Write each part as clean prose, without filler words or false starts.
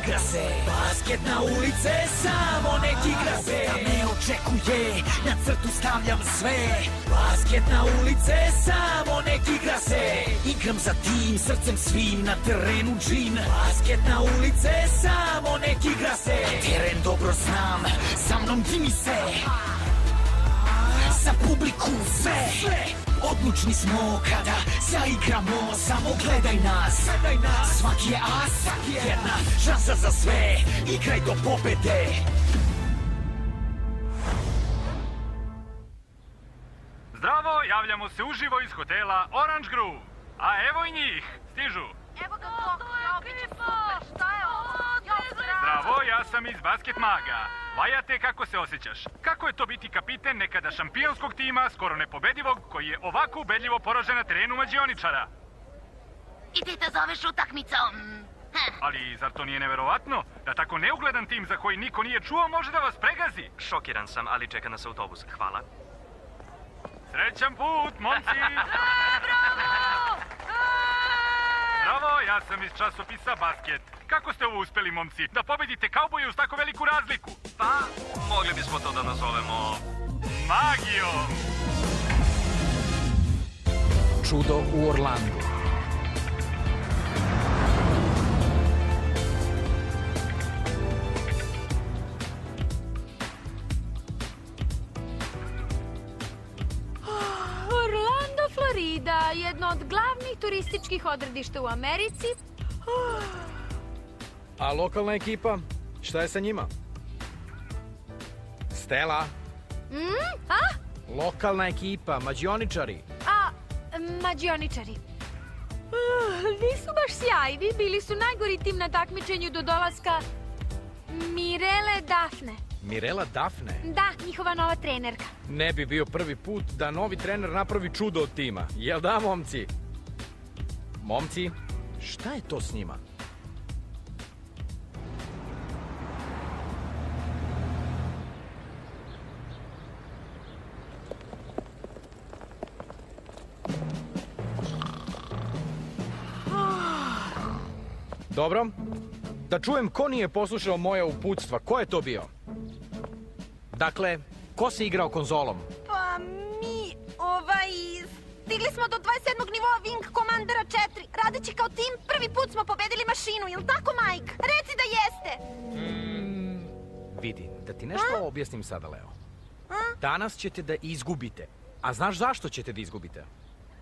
igra se. Basket na ulice, samo nek igra se. Da me očekuje, na crtu stavljam sve. Basket na ulice, samo nek igra se. Igram za tim, srcem svim, na terenu džin. Basket na ulice, samo nek igra se. Teren dobro znam, sa mnom dimi se. Za publiku sve. Odlučni smo kada zaigramo, samo gledaj nas. Svaki je as, jedna šansa za sve. Igraj do pobede. Zdravo, javljamo se uživo iz hotela Orange Grove. A evo i njih, stižu. Evo ga Bog, ja biće super, šta je ovo? Zdravo, ja sam iz Basket Maga. Vajate, kako se osjećaš? Kako je to biti kapiten nekada šampionskog tima, skoro nepobedivog, koji je ovako ubedljivo poražen na terenu mađioničara? I ti te zoveš utakmicom? Ali zar to nije neverovatno? Da tako neugledan tim za koji niko nije čuo može da vas pregazi? Šokiran sam, ali čeka nas autobus. Hvala. Srećan put, momci! Bravo, ja sam iz časopisa Basket. Kako ste ovo uspeli, momci, da pobedite kauboje uz tako veliku razliku? Pa, mogli bismo to da nazovemo... magijom! Čudo u Orlandu. Orlando, Florida, jedno od glavnih turističkih odredišta u Americi. A lokalna ekipa, šta je sa njima? Stela? Lokalna ekipa, mađioničari. Mađioničari. Nisu baš sjajni, bili su najgori tim na takmičenju do dolaska Mirele Dafne. Mirela Dafne? Da, njihova nova trenerka. Ne bi bio prvi put da novi trener napravi čudo od tima. Jel da, momci? Momci, šta je to s njima? Dobro, da čujem ko nije poslušao moja uputstva. Ko je to bio? Dakle, ko se igrao konzolom? Pa mi, stigli smo do 27. nivoa Wing Commandera 4. Radeći kao tim, prvi put smo pobedili mašinu, jel tako, Mike? Reci da jeste! Vidi, da ti nešto objasnim sada, Leo. Danas ćete da izgubite. A znaš zašto ćete da izgubite?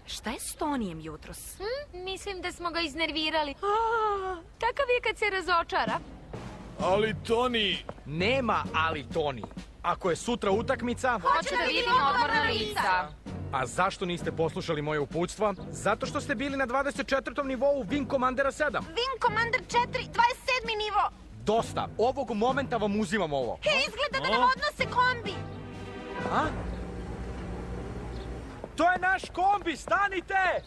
Šta je s Tonijem jutros? Mislim da smo ga iznervirali. Takav je kad se razočara. Ali Toni... Nema ali Toni. Ako je sutra utakmica... Hoće da vidim odmorna lica. A zašto niste poslušali moje uputstva? Zato što ste bili na 24. nivou Wing Commandera 7. Wing Commander 4, 27. nivo. Dosta. Ovog momenta vam uzimam ovo. Izgleda da nam odnose kombi. A? To je naš kombi, stanite!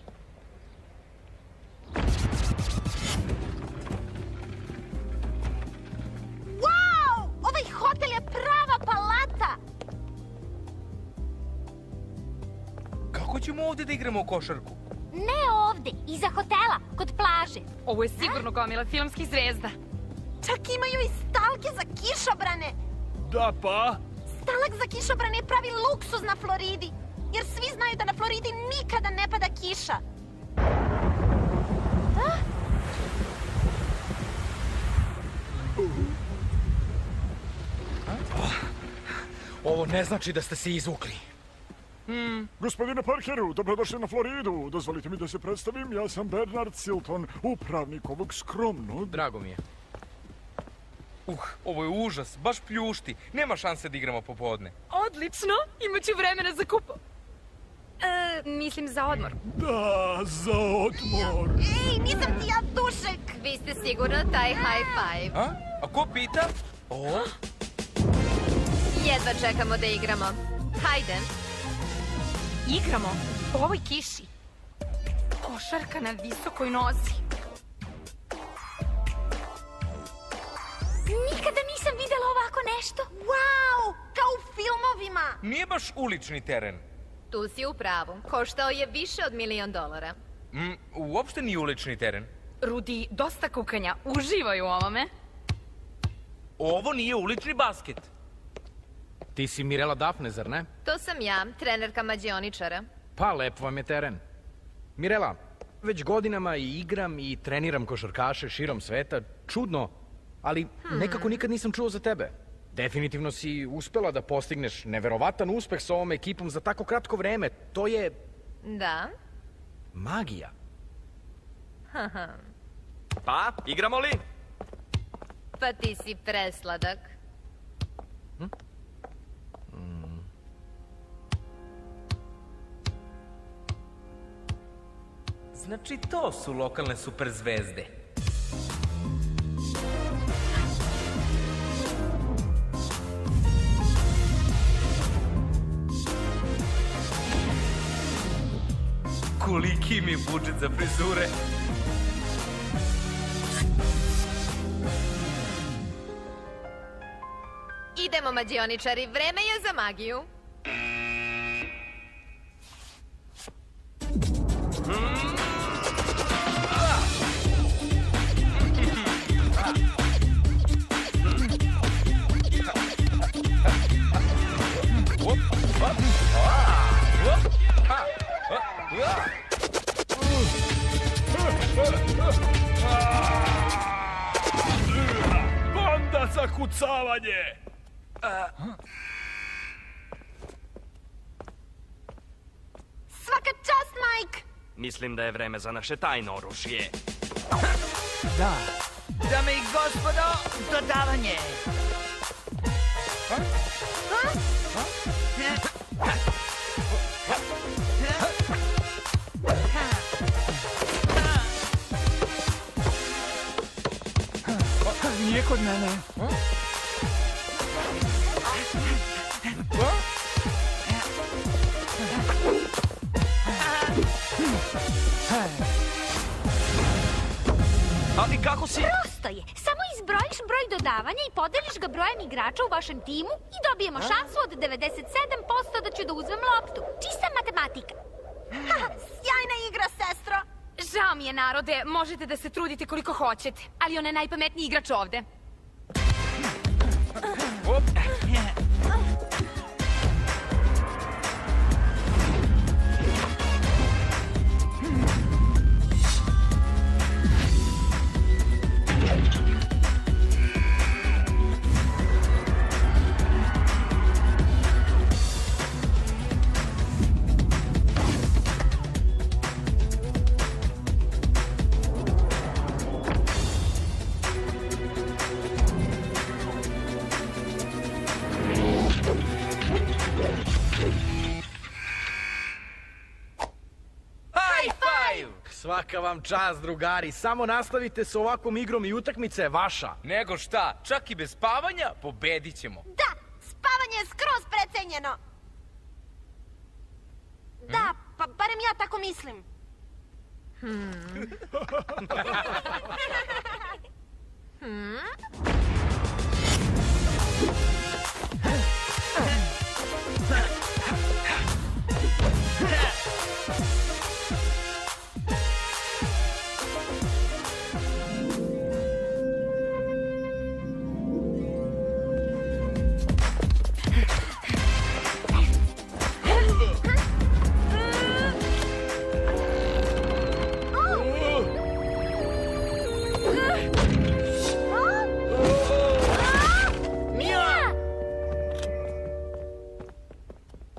Wow! Ovaj hotel je prava palata! Kako ćemo ovdje da igramo košarku? Ne ovde, iza hotela, kod plaže. Ovo je sigurno gomila filmskih zvezda. Čak imaju i stalke za kišobrane. Da pa? Stalak za kišobrane je pravi luksuz na Floridi. Jer svi znaju da na Floridi nikada ne pada kiša. Ovo ne znači da ste se izvukli. Gospodine Parkeru, dobrodošli na Floridu. Dozvolite mi da se predstavim, ja sam Bernard Silton, upravnik ovog skromnog... Drago mi je. Ovo je užas, baš pljušti. Nema šanse da igramo popodne. Odlično, imaću vremena za kupo. Mislim za odmor. Da, za odmor. Ej, nisam ti ja dušek. Vi ste sigurno taj high five. A ko pita? Jedva čekamo da igramo. Hajde. Igramo? Po ovoj kiši. Košarka na visokoj nozi. Nikada nisam videla ovako nešto. Wow, kao u filmovima. Nije baš ulični teren. Tu si u pravu. Koštao je više od $1.000.000. Uopšte nije ulični teren. Rudi, dosta kukanja. Uživaj u ovome. Ovo nije ulični basket. Ti si Mirela Dafne, zar ne? To sam ja, trenerka mađioničara. Pa, lep vam je teren. Mirela, već godinama i igram i treniram košarkaše širom sveta. Čudno, ali nekako nikad nisam čuo za tebe. Definitivno si uspela da postigneš neverovatan uspeh sa ovom ekipom za tako kratko vreme. To je Da? magija. Pa, igramo li? Pa ti si presladak. Znači, to su lokalne superzvezde. Koliki mi je budžet za frizure? Idemo, mađioničari, vreme je za magiju. Banda za kucavanje! Svaka čast, Mike! Mislim da je vreme za naše tajno oružje. Dame i gospodo, dodavanje! Nije kod mene. Ali kako si... Prosto je. Samo izbrojiš broj dodavanja i podeliš ga brojem igrača u vašem timu i dobijemo šansu od 97% da ću da uzmem loptu. Čista matematika. Sjajna igra, sestro! Žao mi je, narode, možete da se trudite koliko hoćete, ali on je najpametniji igrač ovde. Svaka vam čast, drugari. Samo nastavite sa ovakvom igrom i utakmica je vaša. Nego šta, čak i bez spavanja pobedit ćemo. Da, spavanje je skroz precenjeno. Da, pa barem ja tako mislim.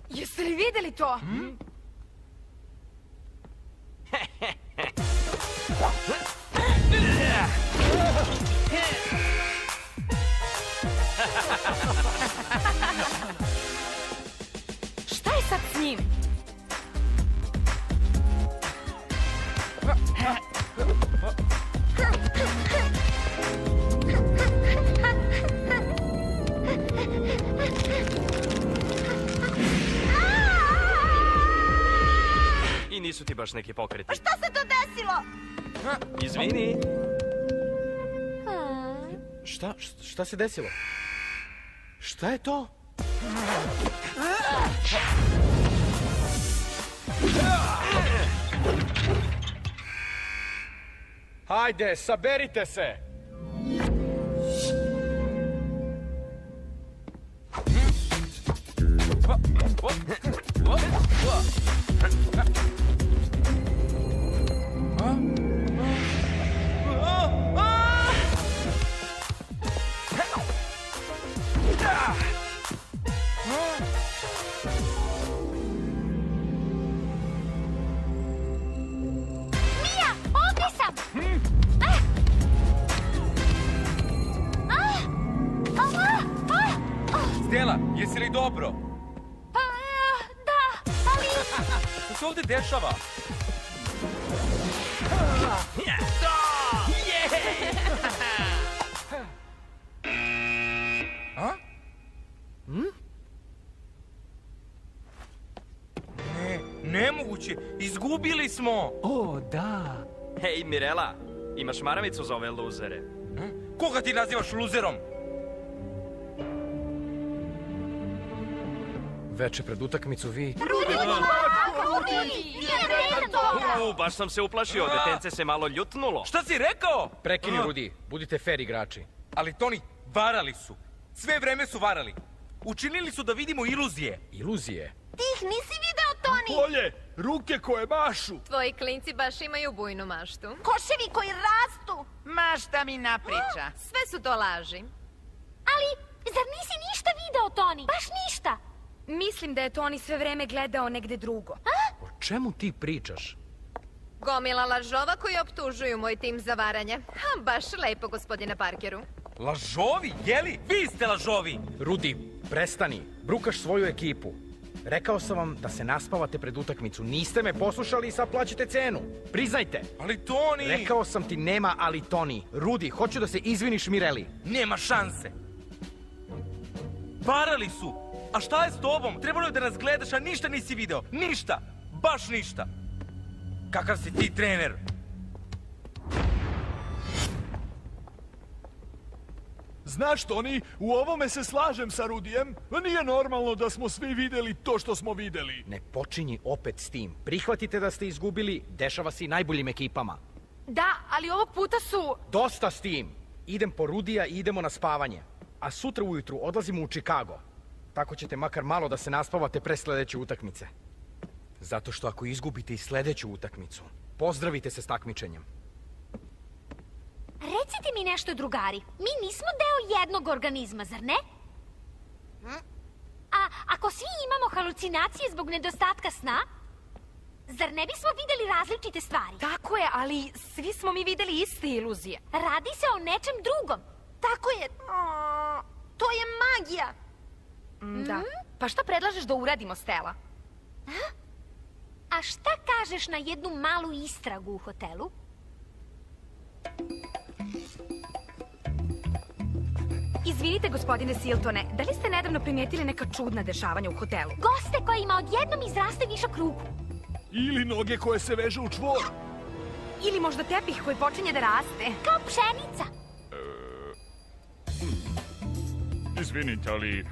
Jeste li videli to? Šta je sad s njim? I nisu ti baš neki pokreti. Šta se to desilo? Izvini. Šta se desilo? Šta je to? Hajde, saberite se! Mija, ovdje sam! Stela, jesi li dobro? Pa, da, ali... Što se ovdje dešava? A? Ne, nemoguće, izgubili smo! O, da. Hej, Mirela, imaš maramicu za ove luzere? Koga ti nazivaš luzerom? Veče pred utakmicu vi... Baš sam se uplašio, detence se malo ljutnulo. Šta si rekao? Prekini, Rudi. Budite fair igrači. Ali Toni, varali su. Sve vreme su varali. Učinili su da vidimo iluzije. Iluzije? Ti ih nisi video, Toni! Bolje, ruke koje mašu. Tvoji klinci baš imaju bujnu maštu. Koševi koji rastu! Ma šta mi napriča? Sve su to laži. Ali, zar nisi ništa video, Toni? Baš ništa. Mislim da je Toni sve vreme gledao negde drugo. O čemu ti pričaš? Gomila lažova koji optužuju moj tim za varanje. Baš lepo, gospodine Parkeru. Lažovi, jeli? Vi ste lažovi! Rudi, prestani. Brukaš svoju ekipu. Rekao sam vam da se naspavate pred utakmicu. Niste me poslušali i sad plaćate cenu. Priznajte. Ali Toni... Rekao sam ti nema ali Toni. Rudi, hoću da se izviniš Mireli. Nema šanse. Varali su. A šta je s tobom? Trebalo je da nas gledaš, a ništa nisi video. Ništa. Baš ništa. Kakav si ti trener? Znaš, Toni, u ovome se slažem sa Rudijem. Nije normalno da smo svi videli to što smo videli. Ne počinji opet s tim. Prihvatite da ste izgubili, dešava se i najboljim ekipama. Da, ali ovog puta su... Dosta s tim. Idem po Rudija i idemo na spavanje. A sutra ujutru odlazimo u Chicago. Tako ćete makar malo da se naspavate pre sledeće utakmice. Zato što ako izgubite i sledeću utakmicu, pozdravite se s takmičenjem. Recite mi nešto, drugari. Mi nismo deo jednog organizma, zar ne? A ako svi imamo halucinacije zbog nedostatka sna, zar ne bismo videli različite stvari? Tako je, ali svi smo mi videli iste iluzije. Radi se o nečem drugom. Tako je. To je magija. Da. Pa šta predlažeš da uradimo, Stela? A šta kažeš na jednu malu istragu u hotelu? Izvinite, gospodine Siltone, da li ste nedavno primijetili neka čudna dešavanja u hotelu? Goste kojima odjednom izraste višak ruku. Ili noge koje se veže u čvor. Ili možda tepih koji počinje da raste? Kao pšenica. Izvinite, ali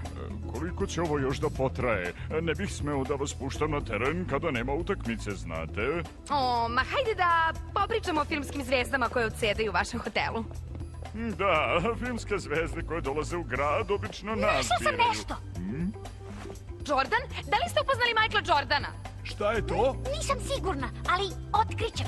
koliko će ovo još da potraje? Ne bih smeo da vas puštam na teren kada nema utakmice, znate? O, ma hajde da popričamo o filmskim zvezdama koje odsedaju u vašem hotelu. Da, filmske zvezde koje dolaze u grad obično nas Našla sam biraju. nešto. Jordan, da li ste upoznali Michaela Jordana? Šta je to? Nisam sigurna, ali otkrićem.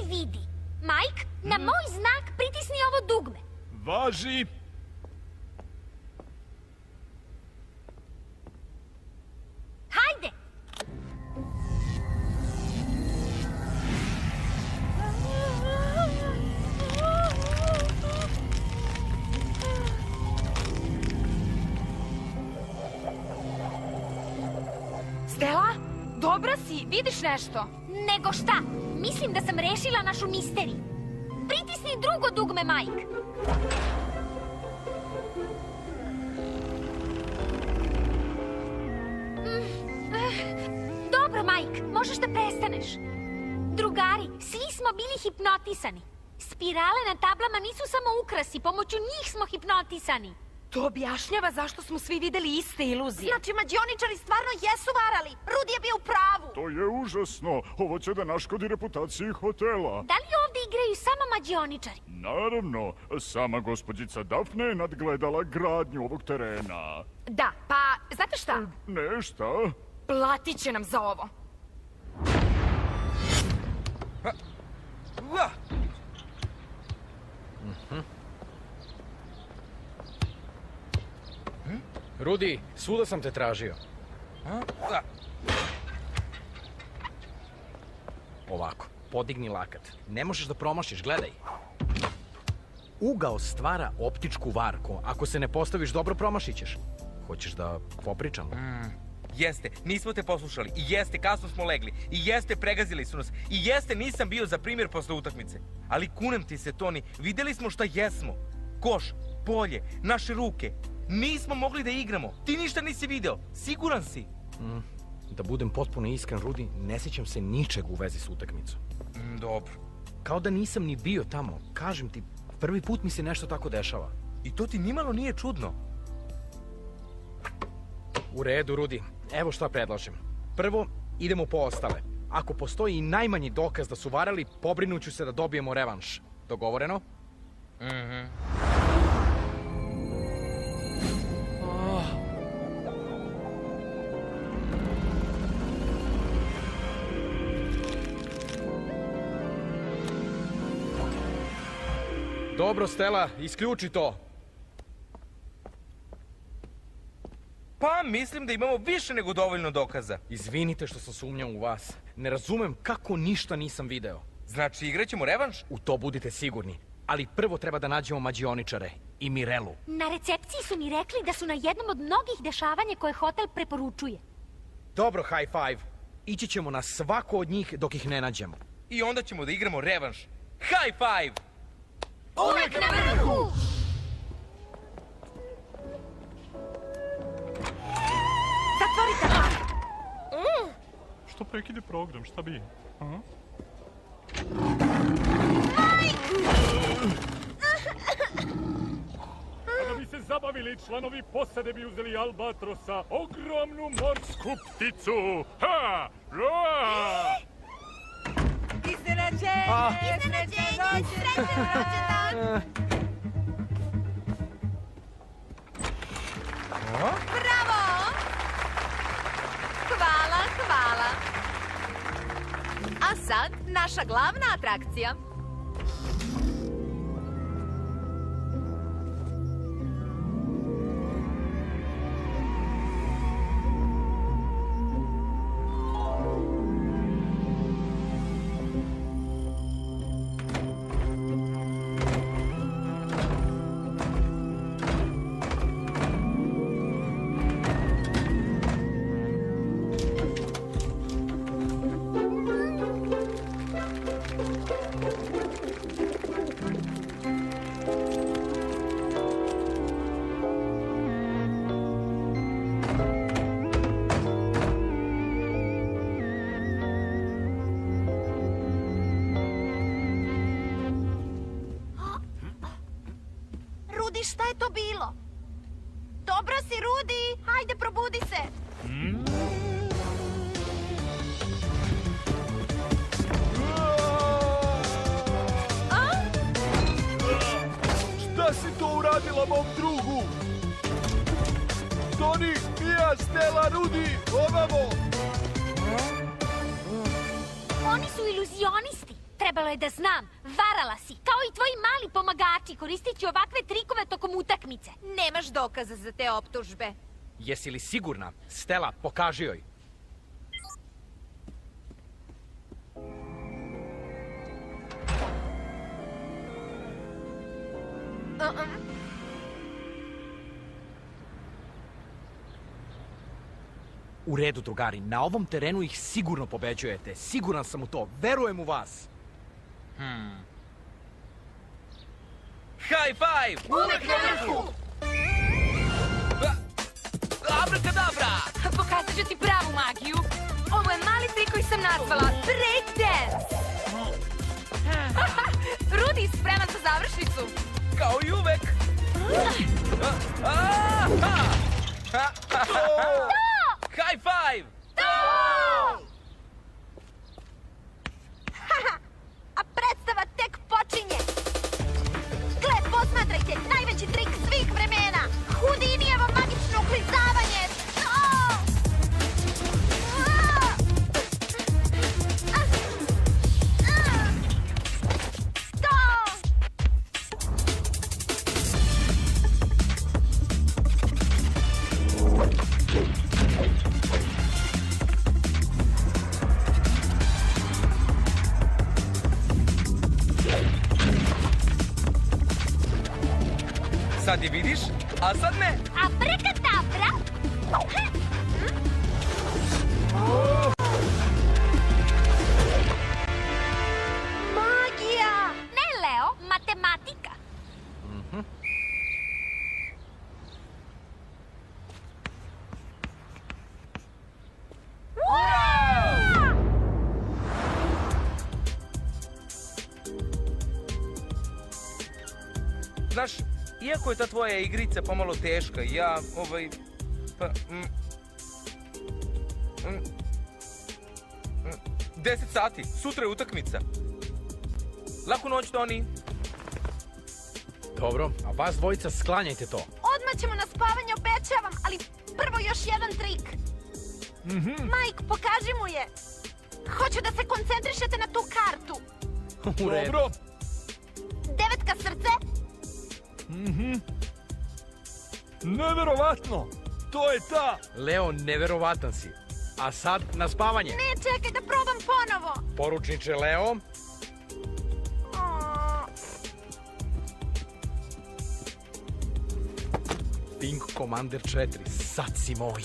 Vidi. Mike, na moj znak pritisni ovo dugme. Važi. Hajde! Stela, dobra si, vidiš nešto? Nego šta? Mislim da sam rešila našu misteriju. Pritisni drugo dugme, Mike. Dobro, Mike, možeš da prestaneš. Drugari, svi smo bili hipnotisani. Spirale na tablama nisu samo ukrasi, pomoću njih smo hipnotisani. To objašnjava zašto smo svi videli iste iluzije. Znači, mađioničari stvarno jesu varali. Rudi je bio u pravu. To je užasno. Ovo će da naškodi reputaciji hotela. Da li ovdje igraju samo mađioničari? Naravno, sama gospođica Dafne je nadgledala gradnju ovog terena. Da, pa, znate šta? Ne, šta? Platit će nam za ovo. Rudi, svuda sam te tražio. Ovako, podigni lakat. Ne možeš da promašiš, gledaj. Ugao stvara optičku varku. Ako se ne postaviš dobro, promašit ćeš. Hoćeš da popričamo? Jeste, nismo te poslušali. I jeste, kasno smo legli. I jeste, pregazili su nas. I jeste, nisam bio za primjer posle utakmice. Ali kunem ti se, Toni, videli smo šta jesmo. Koš, polje, naše ruke. Nismo mogli da igramo. Ti ništa nisi video. Siguran si? Da budem potpuno iskren, Rudi, ne sjećam se ničeg u vezi s utakmicom. Dobro. Kao da nisam ni bio tamo. Kažem ti, prvi put mi se nešto tako dešava. I to ti nimalo nije čudno. U redu, Rudi. Evo šta predlažem. Prvo, idemo po ostale. Ako postoji i najmanji dokaz da su varali, pobrinuću se da dobijemo revanš. Dogovoreno? Dobro, Stella, isključi to. Pa, mislim da imamo više nego dovoljno dokaza. Izvinite što sam sumnjao u vas. Ne razumem kako ništa nisam video. Znači, igraćemo revanš? U to budite sigurni. Ali prvo treba da nađemo mađioničare i Mirelu. Na recepciji su mi rekli da su na jednom od mnogih dešavanja koje hotel preporučuje. Dobro, high five. Ići ćemo na svako od njih dok ih ne nađemo. I onda ćemo da igramo revanš. High five! Uvek na vrhu! Zatvorite vrata! Što prekide program, šta bi? Kada bi se zabavili, članovi posade bi uzeli albatrosa, ogromnu morsku pticu. Ha! Roa! Iznenađenje, srećan rođendan! Bravo! Hvala, hvala. A sad, naša glavna atrakcija. Rudi, šta je to bilo? Dobro si, Rudi! Hajde, probudi se! Šta si to uradila mom drugu? Toni, Mija, Stella, Rudi, ovamo! Oni su iluzionisti. Trebalo je da znam. Varala si, kao i tvoji mali pomagači, koristeći ovakve trikove tokom utakmice. Nemaš dokaza za te optužbe. Jesi li sigurna? Stella, pokaži joj. U redu, drugari, na ovom terenu ih sigurno pobeđujete. Siguran sam u to, verujem u vas. High five! Uvek na vrhu! Abrakadabra! Pokazat ću ti pravu magiju. Ovo je mali trik koji sam nazvala breakdance. Rudi, spreman za završnicu. Kao i uvek! High five! A predstava tek počinje. Gle, posmatrajte, najveći trik svih vremena. Houdinijevo magično uklizavanje. Sad je vidiš, a sad ne. Abrakadabra! Magija! Ne, Leo, matematika. Znaš, iako je ta tvoja igrica pomalo teška, ja, 10 sati, sutra je utakmica. Laku noć, Toni. Dobro, a vas dvojica sklanjajte to. Odmah ćemo na spavanje, obećavam, ali prvo još jedan trik. Mike, pokaži mu je. Hoću da se koncentrišete na tu kartu. U redu. Dobro. 9 srce. Neverovatno. To je ta. Leo, neverovatan si. A sad na spavanje. Ne, čekaj da probam ponovo. Poručniče Leo. Wing Commander 4, sad si moj.